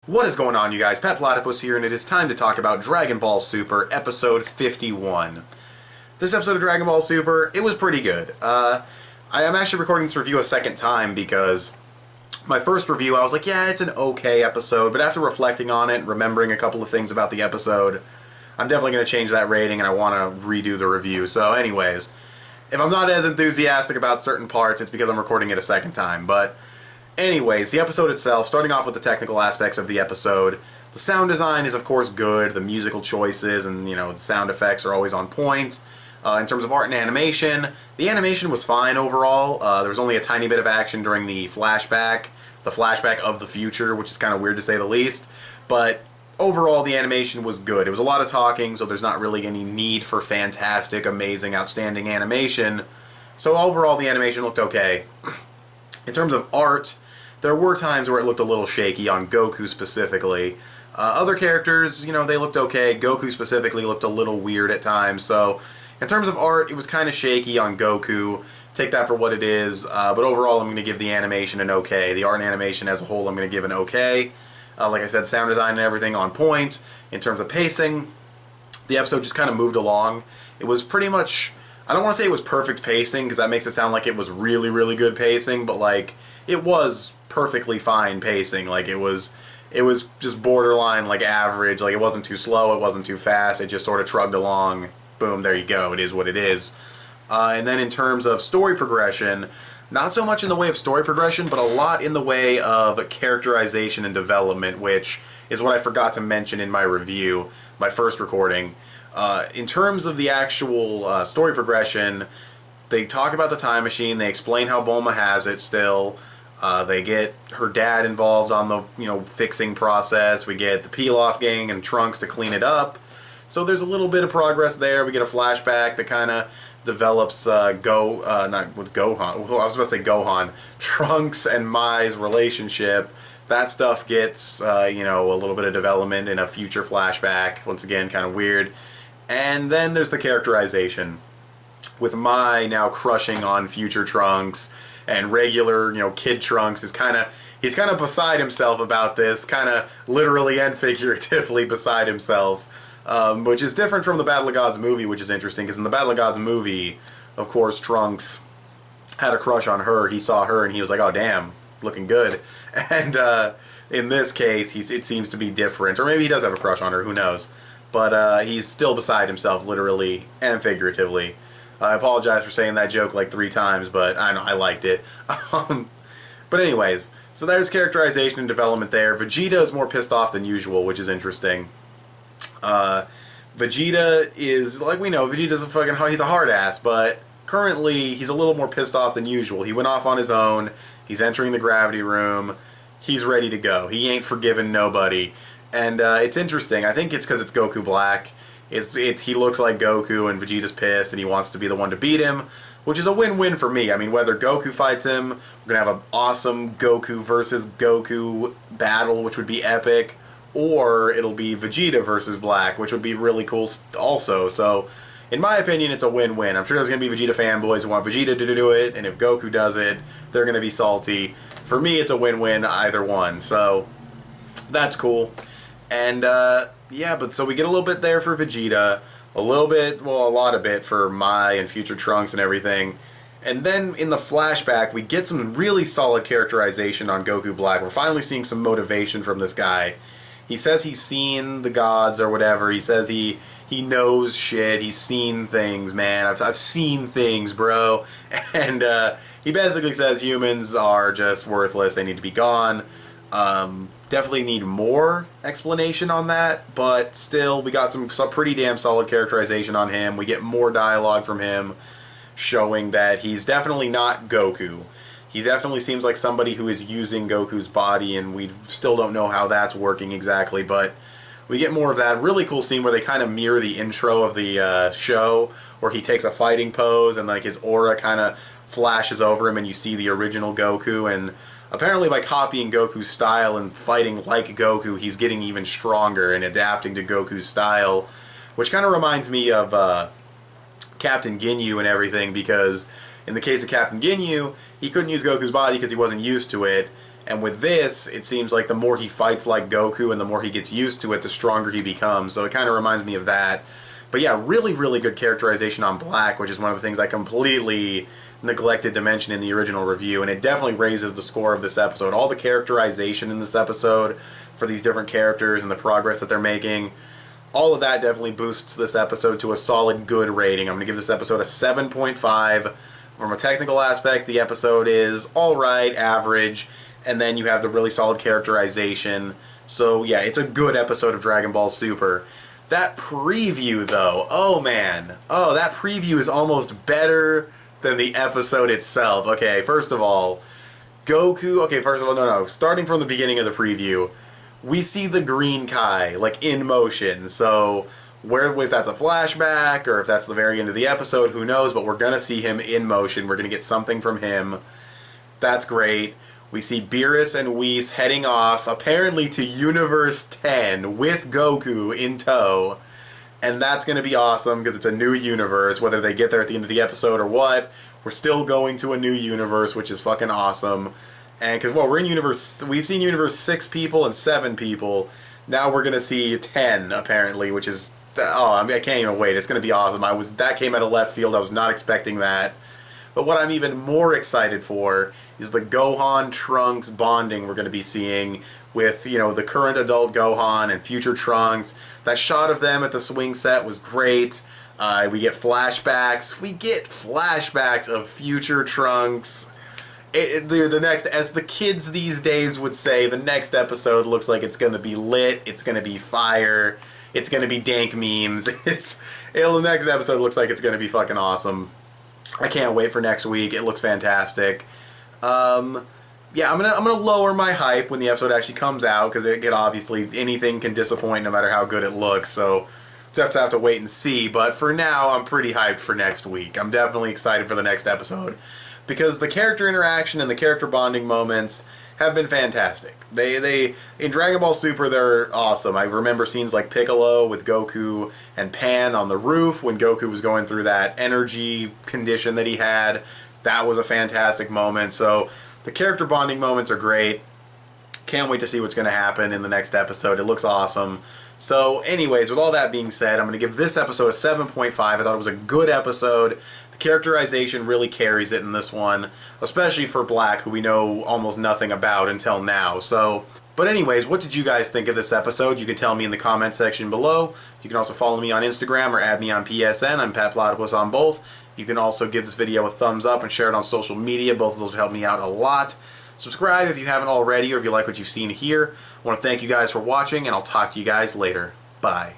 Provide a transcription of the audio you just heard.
What is going on, you guys? Petplatypus here, and it is time to talk about Dragon Ball Super Episode 51. This episode of Dragon Ball Super, it was pretty good. I am actually recording this review a second time because my first review, I was like, yeah, it's an okay episode, but after reflecting on it and remembering a couple of things about the episode, I'm definitely going to change that rating, and I want to redo the review. So anyways, if I'm not as enthusiastic about certain parts, it's because I'm recording it a second time, but anyways, the episode itself, starting off with the technical aspects of the episode, the sound design is of course good, the musical choices and, the sound effects are always on point. In terms of art and animation, the animation was fine overall. There was only a tiny bit of action during the flashback of the future, which is kind of weird to say the least, but overall the animation was good. It was a lot of talking, so there's not really any need for fantastic, amazing, outstanding animation, so overall the animation looked okay. In terms of art, there were times where it looked a little shaky on Goku specifically. Other characters, they looked okay. Goku specifically looked a little weird at times. So, in terms of art, it was kind of shaky on Goku. Take that for what it is. But overall, I'm going to give the animation an okay. The art and animation as a whole, I'm going to give an okay. Like I said, sound design and everything on point. In terms of pacing, the episode just kind of moved along. It was pretty much, I don't want to say it was perfect pacing, because that makes it sound like it was really, really good pacing, but it was perfectly fine pacing. It was just borderline average. It wasn't too slow, it wasn't too fast, it just sort of trudged along. Boom, there you go, it is what it is. And then in terms of story progression, not so much in the way of story progression, but a lot in the way of characterization and development, which is what I forgot to mention in my review, my first recording. In terms of the actual story progression, they talk about the time machine, they explain how Bulma has it still, they get her dad involved on the fixing process, we get the Peel-Off gang and Trunks to clean it up, so there's a little bit of progress there. We get a flashback that kind of develops not with Gohan, well, I was about to say Gohan, Trunks and Mai's relationship. That stuff gets a little bit of development in a future flashback, once again kind of weird. And then there's the characterization, with Mai now crushing on future Trunks, and regular, kid Trunks is he's kind of beside himself about this, kind of literally and figuratively beside himself, which is different from the Battle of Gods movie, which is interesting, because in the Battle of Gods movie, of course, Trunks had a crush on her, he saw her, and he was like, oh damn, looking good, and in this case, it seems to be different, or maybe he does have a crush on her, who knows. But he's still beside himself, literally and figuratively. I apologize for saying that joke 3 times, but I know I liked it. But anyways, so there's characterization and development there. Vegeta is more pissed off than usual, which is interesting. Vegeta is, we know, Vegeta's he's a hard ass, but currently he's a little more pissed off than usual. He went off on his own, he's entering the gravity room, he's ready to go. He ain't forgiving nobody. And it's interesting. I think it's because it's Goku Black. He looks like Goku, and Vegeta's pissed, and he wants to be the one to beat him, which is a win-win for me. I mean, whether Goku fights him, we're gonna have an awesome Goku versus Goku battle, which would be epic, or it'll be Vegeta versus Black, which would be really cool also. So, in my opinion, it's a win-win. I'm sure there's gonna be Vegeta fanboys who want Vegeta to do it, and if Goku does it, they're gonna be salty. For me, it's a win-win either one. So, that's cool. And, yeah, but so we get a little bit there for Vegeta, a lot of bit for Mai and future Trunks and everything. And then in the flashback, we get some really solid characterization on Goku Black. We're finally seeing some motivation from this guy. He says he's seen the gods or whatever. He says he knows shit. He's seen things, man. I've seen things, bro. And he basically says humans are just worthless. They need to be gone. Definitely need more explanation on that, but still, we got some pretty damn solid characterization on him. We get more dialogue from him, showing that he's definitely not Goku. He definitely seems like somebody who is using Goku's body, and we still don't know how that's working exactly, but we get more of that. Really cool scene where they kind of mirror the intro of the show, where he takes a fighting pose, and his aura kind of flashes over him, and you see the original Goku, and apparently by copying Goku's style and fighting like Goku, he's getting even stronger and adapting to Goku's style, which kind of reminds me of Captain Ginyu and everything, because in the case of Captain Ginyu, he couldn't use Goku's body because he wasn't used to it, And with this, it seems like the more he fights like Goku and the more he gets used to it, the stronger he becomes. So it kind of reminds me of that. But yeah, really, really good characterization on Black, which is one of the things I completely neglected to mention in the original review, and it definitely raises the score of this episode. All the characterization in this episode for these different characters and the progress that they're making, all of that definitely boosts this episode to a solid good rating. I'm going to give this episode a 7.5. From a technical aspect, the episode is alright, average, and then you have the really solid characterization. So yeah, it's a good episode of Dragon Ball Super. That preview, though, oh man. Oh, that preview is almost better than the episode itself. Okay, first of all, Goku... Okay, first of all, no. Starting from the beginning of the preview, we see the Green Kai, like, in motion. So, if that's a flashback, or if that's the very end of the episode, who knows, but we're gonna see him in motion. We're gonna get something from him. That's great. We see Beerus and Whis heading off, apparently to Universe 10, with Goku in tow. And that's going to be awesome, because it's a new universe, whether they get there at the end of the episode or what. We're still going to a new universe, which is fucking awesome. And because, well, we're in Universe... We've seen Universe 6 people and 7 people. Now we're going to see 10, apparently, which is... Oh, I can't even wait. It's going to be awesome. That came out of left field. I was not expecting that. But what I'm even more excited for is the Gohan Trunks bonding we're going to be seeing with, you know, the current adult Gohan and future Trunks. That shot of them at the swing set was great. We get flashbacks. We get flashbacks of future Trunks. The next, as the kids these days would say, the next episode looks like it's going to be lit. It's going to be fire. It's going to be dank memes. The next episode looks like it's going to be fucking awesome. I can't wait for next week. It looks fantastic. Yeah, I'm gonna lower my hype when the episode actually comes out, because it obviously anything can disappoint no matter how good it looks. So just have to wait and see. But for now, I'm pretty hyped for next week. I'm definitely excited for the next episode, because the character interaction and the character bonding moments have been fantastic. They in Dragon Ball Super, they're awesome. I remember scenes like Piccolo with Goku and Pan on the roof when Goku was going through that energy condition that he had. That was a fantastic moment. So the character bonding moments are great. Can't wait to see what's going to happen in the next episode. It looks awesome. So anyways, with all that being said, I'm going to give this episode a 7.5. I thought it was a good episode. The characterization really carries it in this one, especially for Black, who we know almost nothing about until now. So, but anyways, what did you guys think of this episode? You can tell me in the comment section below. You can also follow me on Instagram or add me on PSN. I'm petplatypus on both. You can also give this video a thumbs up and share it on social media. Both of those help me out a lot. Subscribe if you haven't already, or if you like what you've seen here. I want to thank you guys for watching, and I'll talk to you guys later. Bye.